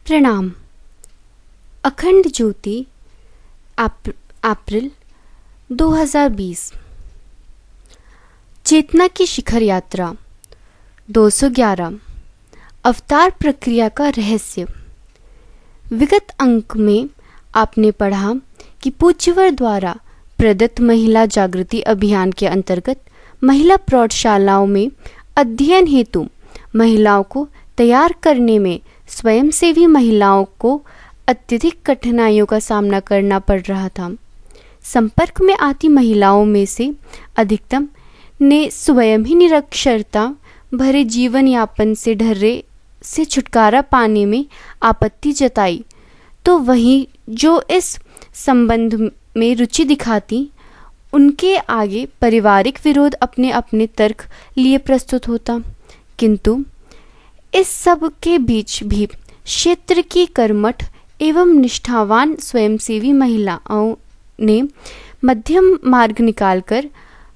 प्रणाम। अखंड ज्योति अप्रैल 2020। चेतना की शिखर यात्रा 211। अवतार प्रक्रिया का रहस्य। विगत अंक में आपने पढ़ा कि पूज्यवर द्वारा प्रदत्त महिला जागृति अभियान के अंतर्गत महिला प्रौढ़शालाओं में अध्ययन हेतु महिलाओं को तैयार करने में स्वयंसेवी महिलाओं को अत्यधिक कठिनाइयों का सामना करना पड़ रहा था। संपर्क में आती महिलाओं में से अधिकतम ने स्वयं ही निरक्षरता भरे जीवन यापन से ढर्रे से छुटकारा पाने में आपत्ति जताई, तो वहीं जो इस संबंध में रुचि दिखाती उनके आगे पारिवारिक विरोध अपने अपने तर्क लिए प्रस्तुत होता। किंतु इस सब के बीच भी क्षेत्र की कर्मठ एवं निष्ठावान स्वयंसेवी महिलाओं ने मध्यम मार्ग निकालकर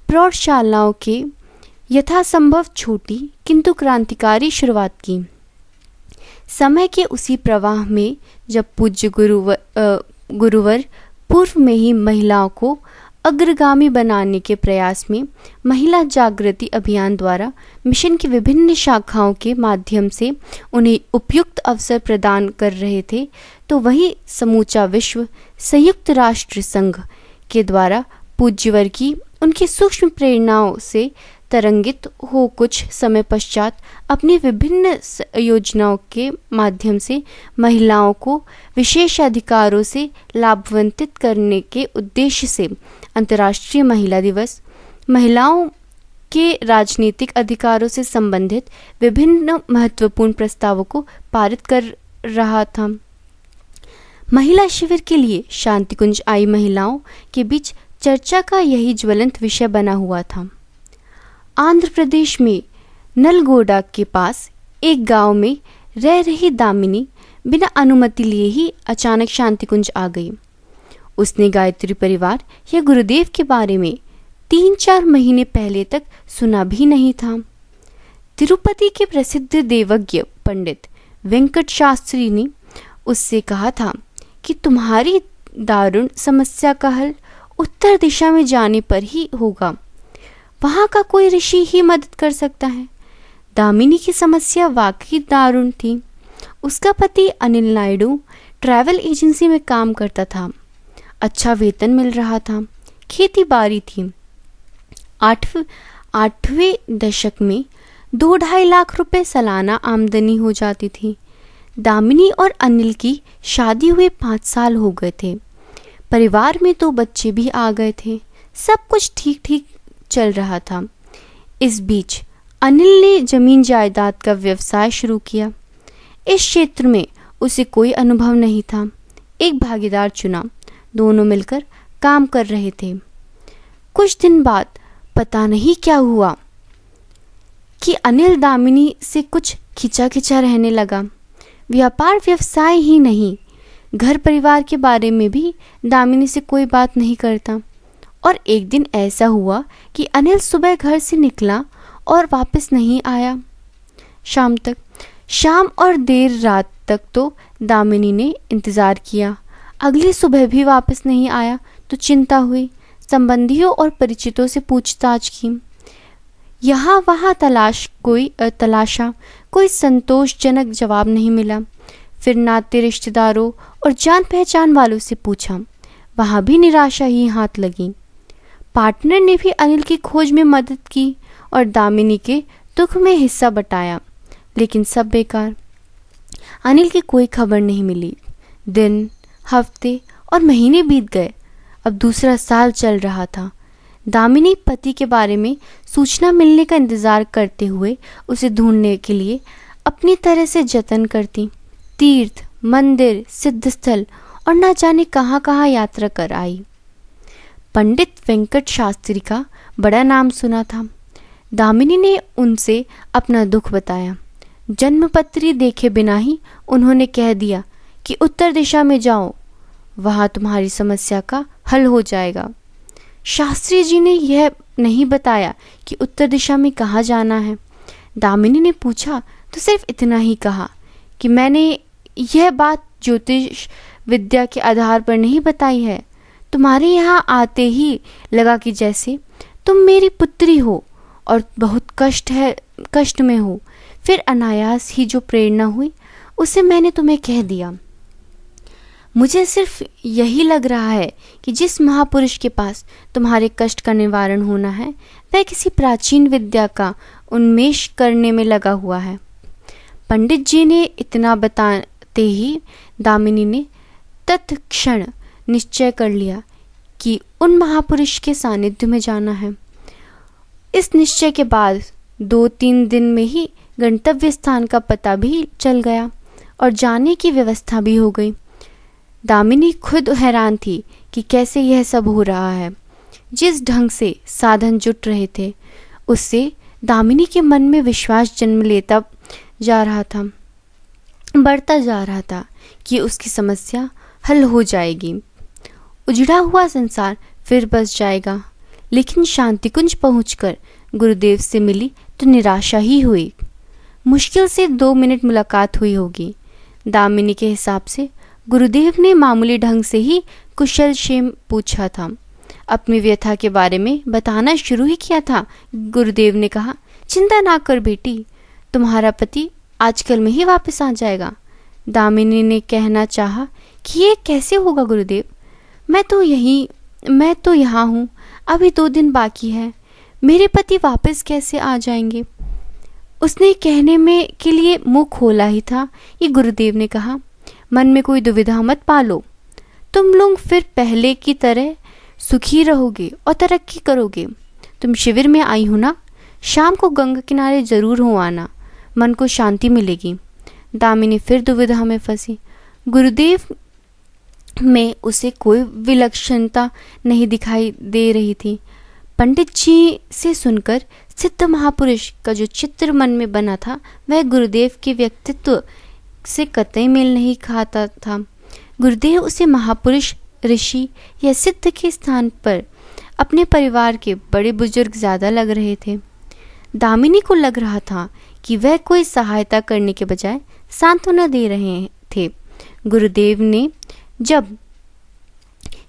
प्रौढ़शालाओं के यथासंभव छोटी किंतु क्रांतिकारी शुरुआत की। समय के उसी प्रवाह में जब पूज्य गुरुवर पूर्व में ही महिलाओं को अग्रगामी बनाने के प्रयास में महिला जागृति अभियान द्वारा मिशन की विभिन्न शाखाओं के माध्यम से उन्हें उपयुक्त अवसर प्रदान कर रहे थे, तो वहीं समूचा विश्व संयुक्त राष्ट्र संघ के द्वारा पूज्यवर की उनकी सूक्ष्म प्रेरणाओं से तरंगित हो कुछ समय पश्चात अपनी विभिन्न योजनाओं के माध्यम से महिलाओं को विशेष अधिकारों से लाभान्वित करने के उद्देश्य से अंतर्राष्ट्रीय महिला दिवस, महिलाओं के राजनीतिक अधिकारों से संबंधित विभिन्न महत्वपूर्ण प्रस्तावों को पारित कर रहा था। महिला शिविर के लिए शांति कुंज आई महिलाओं के बीच चर्चा का यही ज्वलंत विषय बना हुआ था। आंध्र प्रदेश में नलगोंडा के पास एक गांव में रह रही दामिनी बिना अनुमति लिए ही अचानक शांति कुंज आ गई। उसने गायत्री परिवार या गुरुदेव के बारे में 3-4 महीने पहले तक सुना भी नहीं था। तिरुपति के प्रसिद्ध देवज्ञ पंडित वेंकट शास्त्री ने उससे कहा था कि तुम्हारी दारुण समस्या का हल उत्तर दिशा में जाने पर ही होगा, वहाँ का कोई ऋषि ही मदद कर सकता है। दामिनी की समस्या वाकई दारुण थी। उसका पति अनिल नायडू ट्रैवल एजेंसी में काम करता था, अच्छा वेतन मिल रहा था, खेती बाड़ी थी। आठवें दशक में 2-2.5 लाख रुपए सालाना आमदनी हो जाती थी। दामिनी और अनिल की शादी हुए 5 साल हो गए थे। परिवार में 2 बच्चे भी आ गए थे। सब कुछ ठीक ठीक चल रहा था। इस बीच अनिल ने जमीन जायदाद का व्यवसाय शुरू किया। इस क्षेत्र में उसे कोई अनुभव नहीं था। एक भागीदार चुना, दोनों मिलकर काम कर रहे थे। कुछ दिन बाद पता नहीं क्या हुआ कि अनिल दामिनी से कुछ खिंचा रहने लगा। व्यापार व्यवसाय ही नहीं, घर परिवार के बारे में भी दामिनी से कोई बात नहीं करता। और एक दिन ऐसा हुआ कि अनिल सुबह घर से निकला और वापस नहीं आया। शाम और देर रात तक तो दामिनी ने इंतज़ार किया। अगली सुबह भी वापस नहीं आया तो चिंता हुई। संबंधियों और परिचितों से पूछताछ की, यहाँ वहाँ तलाशा, कोई संतोषजनक जवाब नहीं मिला। फिर नाते रिश्तेदारों और जान पहचान वालों से पूछा, वहाँ भी निराशा ही हाथ लगी। पार्टनर ने भी अनिल की खोज में मदद की और दामिनी के दुख में हिस्सा बटाया, लेकिन सब बेकार। अनिल की कोई खबर नहीं मिली। दिन, हफ्ते और महीने बीत गए। अब दूसरा साल चल रहा था। दामिनी पति के बारे में सूचना मिलने का इंतज़ार करते हुए उसे ढूंढने के लिए अपनी तरह से जतन करती। तीर्थ, मंदिर, सिद्धस्थल और न जाने कहाँ कहाँ यात्रा कर आई। पंडित वेंकट शास्त्री का बड़ा नाम सुना था। दामिनी ने उनसे अपना दुख बताया। जन्मपत्री देखे बिना ही उन्होंने कह दिया कि उत्तर दिशा में जाओ, वहाँ तुम्हारी समस्या का हल हो जाएगा। शास्त्री जी ने यह नहीं बताया कि उत्तर दिशा में कहाँ जाना है। दामिनी ने पूछा तो सिर्फ इतना ही कहा कि मैंने यह बात ज्योतिष विद्या के आधार पर नहीं बताई है। तुम्हारे यहाँ आते ही लगा कि जैसे तुम मेरी पुत्री हो और बहुत कष्ट में हो। फिर अनायास ही जो प्रेरणा हुई उसे मैंने तुम्हें कह दिया। मुझे सिर्फ यही लग रहा है कि जिस महापुरुष के पास तुम्हारे कष्ट का निवारण होना है वह किसी प्राचीन विद्या का उन्मेष करने में लगा हुआ है। पंडित जी ने इतना बताते ही दामिनी ने तत्क्षण निश्चय कर लिया कि उन महापुरुष के सानिध्य में जाना है। इस निश्चय के बाद 2-3 दिन में ही गंतव्य स्थान का पता भी चल गया और जाने की व्यवस्था भी हो गई। दामिनी खुद हैरान थी कि कैसे यह सब हो रहा है। जिस ढंग से साधन जुट रहे थे उससे दामिनी के मन में विश्वास जन्म लेता जा रहा था, बढ़ता जा रहा था कि उसकी समस्या हल हो जाएगी। उजड़ा हुआ संसार फिर बस जाएगा। लेकिन शांतिकुंज पहुंचकर गुरुदेव से मिली तो निराशा ही हुई। मुश्किल से 2 मिनट मुलाकात हुई होगी। दामिनी के हिसाब से गुरुदेव ने मामूली ढंग से ही कुशल क्षेम पूछा था। अपनी व्यथा के बारे में बताना शुरू ही किया था। गुरुदेव ने कहा, चिंता ना कर बेटी, तुम्हारा पति आजकल में ही वापस आ जाएगा। दामिनी ने कहना चाहा कि ये कैसे होगा गुरुदेव, मैं तो यहाँ हूँ, अभी 2 दिन बाकी है, मेरे पति वापस कैसे आ जाएंगे। उसने कहने में के लिए मुंह खोला ही था कि गुरुदेव ने कहा, मन में कोई दुविधा मत पालो, तुम लोग फिर पहले की तरह सुखी रहोगे और तरक्की करोगे। तुम शिविर में आई हो ना, शाम को गंगा किनारे जरूर हो आना, मन को शांति मिलेगी। दामिनी फिर दुविधा में फंसी। गुरुदेव में उसे कोई विलक्षणता नहीं दिखाई दे रही थी। पंडित जी से सुनकर सिद्ध महापुरुष का जो चित्र मन में बना था वह गुरुदेव के व्यक्तित्व से कतई मेल नहीं खाता था। गुरुदेव उसे महापुरुष, ऋषि या सिद्ध के स्थान पर अपने परिवार के बड़े बुजुर्ग ज़्यादा लग रहे थे। दामिनी को लग रहा था कि वह कोई सहायता करने के बजाय सांत्वना दे रहे थे। गुरुदेव ने जब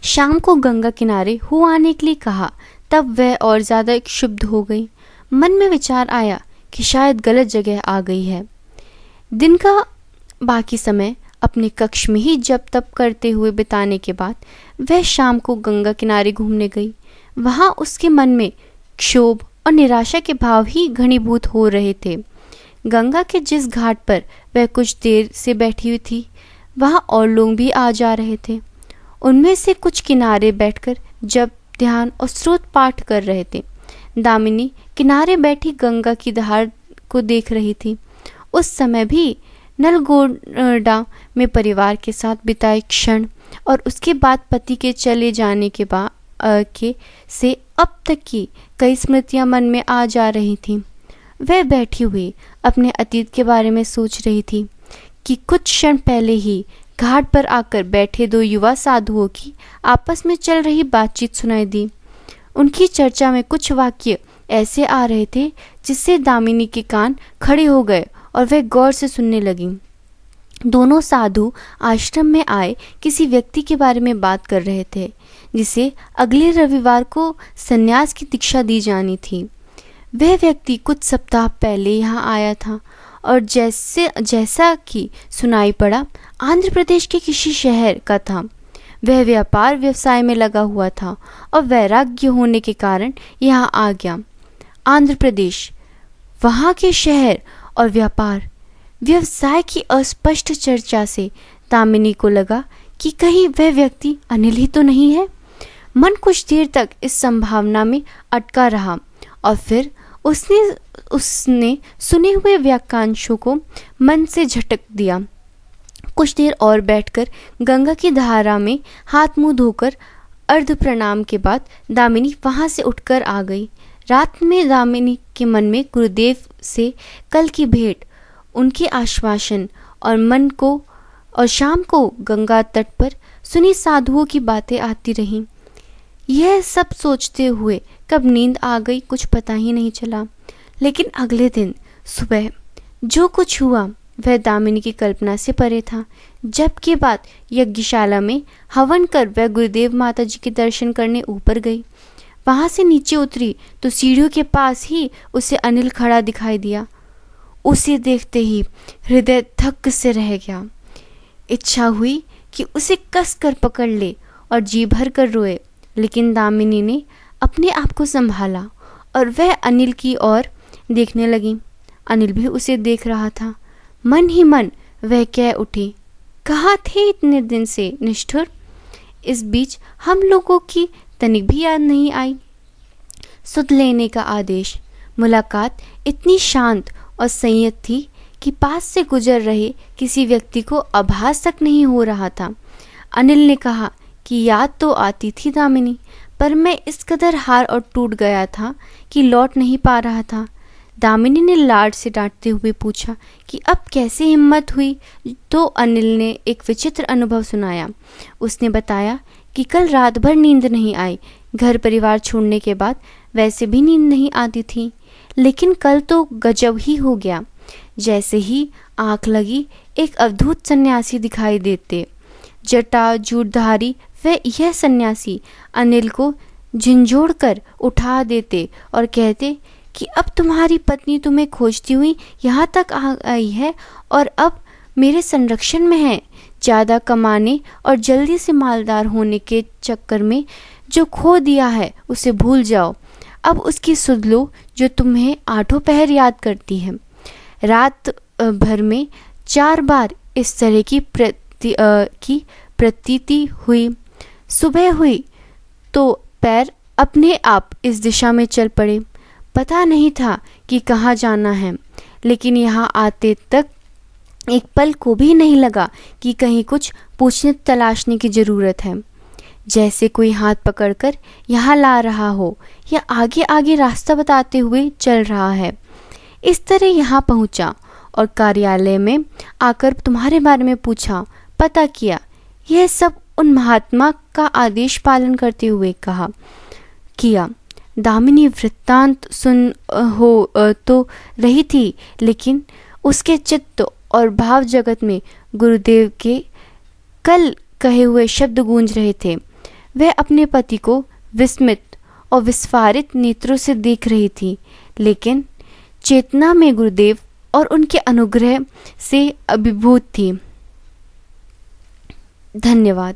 शाम को गंगा किनारे हो आने के लिए कहा तब वह और ज़्यादा क्षुब्ध हो गई। मन में विचार आया कि शायद गलत जगह आ गई है। दिन का बाकी समय अपने कक्ष में ही जप तप करते हुए बिताने के बाद वह शाम को गंगा किनारे घूमने गई। वहाँ उसके मन में क्षोभ और निराशा के भाव ही घनीभूत हो रहे थे। गंगा के जिस घाट पर वह कुछ देर से बैठी हुई थी वहाँ और लोग भी आ जा रहे थे। उनमें से कुछ किनारे बैठकर जप, ध्यान और स्रोत पाठ कर रहे थे। दामिनी किनारे बैठी गंगा की धार को देख रही थी। उस समय भी नलगोंडा में परिवार के साथ बिताए क्षण और उसके बाद पति के चले जाने के से अब तक की कई स्मृतियां मन में आ जा रही थीं। वह बैठी हुई अपने अतीत के बारे में सोच रही थी कि कुछ क्षण पहले ही घाट पर आकर बैठे 2 युवा साधुओं की आपस में चल रही बातचीत सुनाई दी। उनकी चर्चा में कुछ वाक्य ऐसे आ रहे थे जिससे दामिनी के कान खड़े हो गए और वह गौर से सुनने लगी। दोनों साधु आश्रम में आए किसी व्यक्ति के बारे में बात कर रहे थे जिसे अगले रविवार को संन्यास की दीक्षा दी जानी थी। वह व्यक्ति कुछ सप्ताह पहले यहाँ आया था और जैसा कि सुनाई पड़ा आंध्र प्रदेश के किसी शहर का था। वह व्यापार व्यवसाय में लगा हुआ था और वैराग्य होने के कारण यहाँ आ गया। आंध्र प्रदेश, वहाँ के शहर और व्यापार व्यवसाय की अस्पष्ट चर्चा से दामिनी को लगा कि कहीं वह व्यक्ति अनिल ही तो नहीं है। मन कुछ देर तक इस संभावना में अटका रहा और फिर उसने सुने हुए वाक्यांशों को मन से झटक दिया। कुछ देर और बैठकर गंगा की धारा में हाथ मुंह धोकर अर्ध प्रणाम के बाद दामिनी वहां से उठकर आ गई। रात में दामिनी के मन में गुरुदेव से कल की भेंट, उनके आश्वासन और शाम को गंगा तट पर सुनी साधुओं की बातें आती रहीं। यह सब सोचते हुए कब नींद आ गई कुछ पता ही नहीं चला। लेकिन अगले दिन सुबह जो कुछ हुआ वह दामिनी की कल्पना से परे था। जब की बात यज्ञशाला में हवन कर वह गुरुदेव माता जी के दर्शन करने ऊपर गई। वहां से नीचे उतरी तो सीढ़ियों के पास ही उसे अनिल खड़ा दिखाई दिया। उसे देखते ही हृदय धक से रह गया। इच्छा हुई कि उसे कस कर पकड़ ले और जी भर कर रोए, लेकिन दामिनी ने अपने आप को संभाला और वह अनिल की ओर देखने लगी। अनिल भी उसे देख रहा था। मन ही मन वह कह उठी, कहाँ थे इतने दिन से निष्ठुर। इस बीच हम लोगों की तनिक भी याद नहीं आई। सुध लेने का आदेश। मुलाकात इतनी शांत और संयत थी कि पास से गुजर रहे किसी व्यक्ति को आभास तक नहीं हो रहा था। अनिल ने कहा कि याद तो आती थी दामिनी, पर मैं इस कदर हार और टूट गया था कि लौट नहीं पा रहा था। दामिनी ने लाड से डांटते हुए पूछा कि अब कैसे हिम्मत हुई, तो अनिल ने एक विचित्र अनुभव सुनाया। उसने बताया कि कल रात भर नींद नहीं आई। घर परिवार छोड़ने के बाद वैसे भी नींद नहीं आती थी, लेकिन कल तो गजब ही हो गया। जैसे ही आंख लगी एक अवधूत सन्यासी दिखाई देते, जटा जूटधारी। वह यह सन्यासी अनिल को झिंझोड़ कर उठा देते और कहते कि अब तुम्हारी पत्नी तुम्हें खोजती हुई यहाँ तक आ आई है और अब मेरे संरक्षण में है। ज़्यादा कमाने और जल्दी से मालदार होने के चक्कर में जो खो दिया है उसे भूल जाओ। अब उसकी सुध लो जो तुम्हें आठों पहर याद करती है। रात भर में 4 बार इस तरह की प्रतीति हुई। सुबह हुई तो पैर अपने आप इस दिशा में चल पड़े। पता नहीं था कि कहाँ जाना है, लेकिन यहाँ आते तक एक पल को भी नहीं लगा कि कहीं कुछ पूछने तलाशने की ज़रूरत है। जैसे कोई हाथ पकड़कर यहाँ ला रहा हो या आगे आगे रास्ता बताते हुए चल रहा है। इस तरह यहाँ पहुँचा और कार्यालय में आकर तुम्हारे बारे में पूछा, पता किया। यह सब उन महात्मा का आदेश पालन करते हुए किया। दामिनी वृत्तांत सुन हो तो रही थी, लेकिन उसके चित्त और भाव जगत में गुरुदेव के कल कहे हुए शब्द गूंज रहे थे। वह अपने पति को विस्मित और विस्फारित नेत्रों से देख रही थी, लेकिन चेतना में गुरुदेव और उनके अनुग्रह से अभिभूत थी। धन्यवाद।